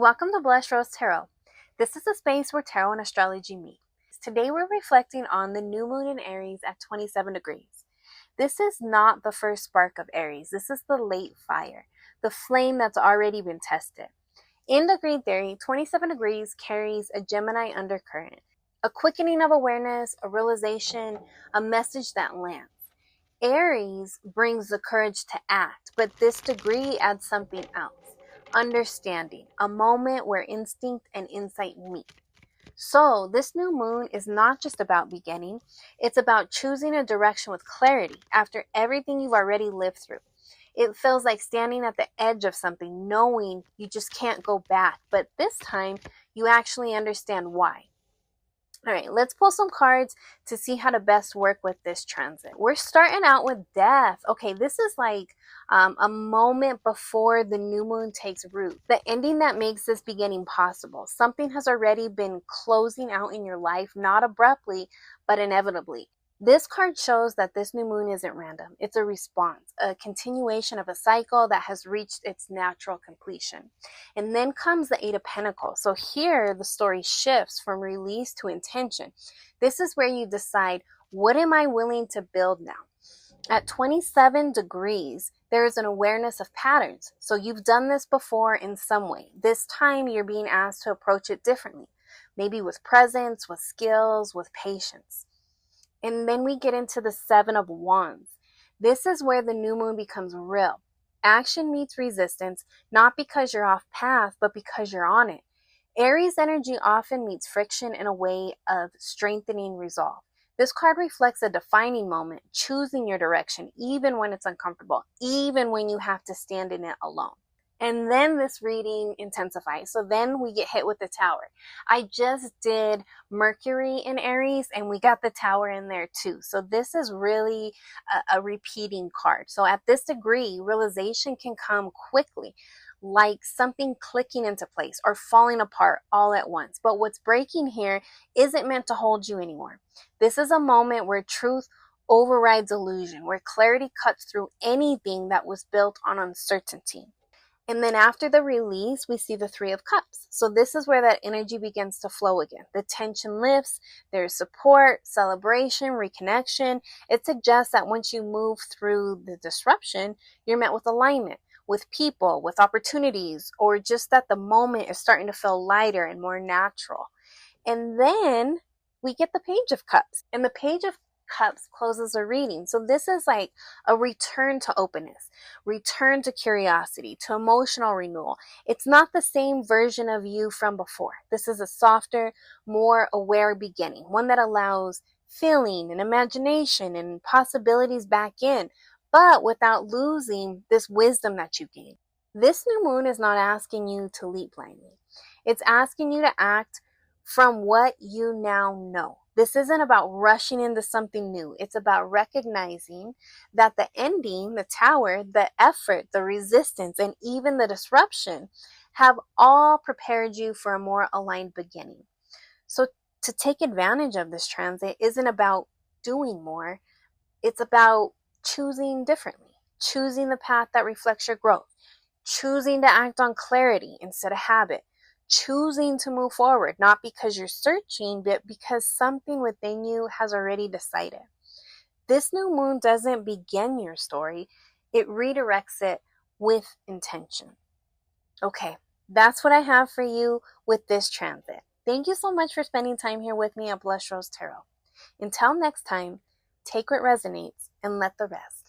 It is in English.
Welcome to Blush Rose Tarot. This is a space where tarot and astrology meet. Today we're reflecting on the new moon in Aries at 27 degrees. This is not the first spark of Aries. This is the late fire, the flame that's already been tested. In degree theory, 27 degrees carries a Gemini undercurrent, a quickening of awareness, a realization, a message that lands. Aries brings the courage to act, but this degree adds something else. Understanding, a moment where instinct and insight meet. So, this new moon is not just about beginning, it's about choosing a direction with clarity after everything you've already lived through. It feels like standing at the edge of something, knowing you just can't go back, but this time you actually understand why. All right, let's pull some cards to see how to best work with this transit. We're starting out with death. Okay, this is like a moment before the new moon takes root. The ending that makes this beginning possible. Something has already been closing out in your life, not abruptly, but inevitably. This card shows that this new moon isn't random. It's a response, a continuation of a cycle that has reached its natural completion. And then comes the Eight of Pentacles. So here the story shifts from release to intention. This is where you decide, what am I willing to build now? At 27 degrees, there is an awareness of patterns. So you've done this before in some way. This time you're being asked to approach it differently. Maybe with presence, with skills, with patience. And then we get into the Seven of Wands. This is where the new moon becomes real. Action meets resistance, not because you're off path, but because you're on it. Aries energy often meets friction in a way of strengthening resolve. This card reflects a defining moment, choosing your direction, even when it's uncomfortable, even when you have to stand in it alone. And then this reading intensifies. So then we get hit with the Tower. I just did Mercury in Aries and we got the Tower in there too. So this is really a repeating card. So at this degree, realization can come quickly, like something clicking into place or falling apart all at once. But what's breaking here isn't meant to hold you anymore. This is a moment where truth overrides illusion, where clarity cuts through anything that was built on uncertainty. And then after the release, we see the Three of Cups. So this is where that energy begins to flow again. The tension lifts, there's support, celebration, reconnection. It suggests that once you move through the disruption, you're met with alignment, with people, with opportunities, or just that the moment is starting to feel lighter and more natural. And then we get the Page of Cups. And the Page of Cups closes a reading. So this is like a return to openness, return to curiosity, to emotional renewal. It's not the same version of you from before. This is a softer, more aware beginning, one that allows feeling and imagination and possibilities back in, but without losing this wisdom that you gained. This new moon is not asking you to leap blindly. It's asking you to act from what you now know. This isn't about rushing into something new. It's about recognizing that the ending, the Tower, the effort, the resistance, and even the disruption have all prepared you for a more aligned beginning. So to take advantage of this transit isn't about doing more. It's about choosing differently, choosing the path that reflects your growth, choosing to act on clarity instead of habit, choosing to move forward, not because you're searching, but because something within you has already decided. This new moon doesn't begin your story, it redirects it with intention. Okay, that's what I have for you with this transit. Thank you so much for spending time here with me at Blush Rose Tarot. Until next time, take what resonates and let the rest.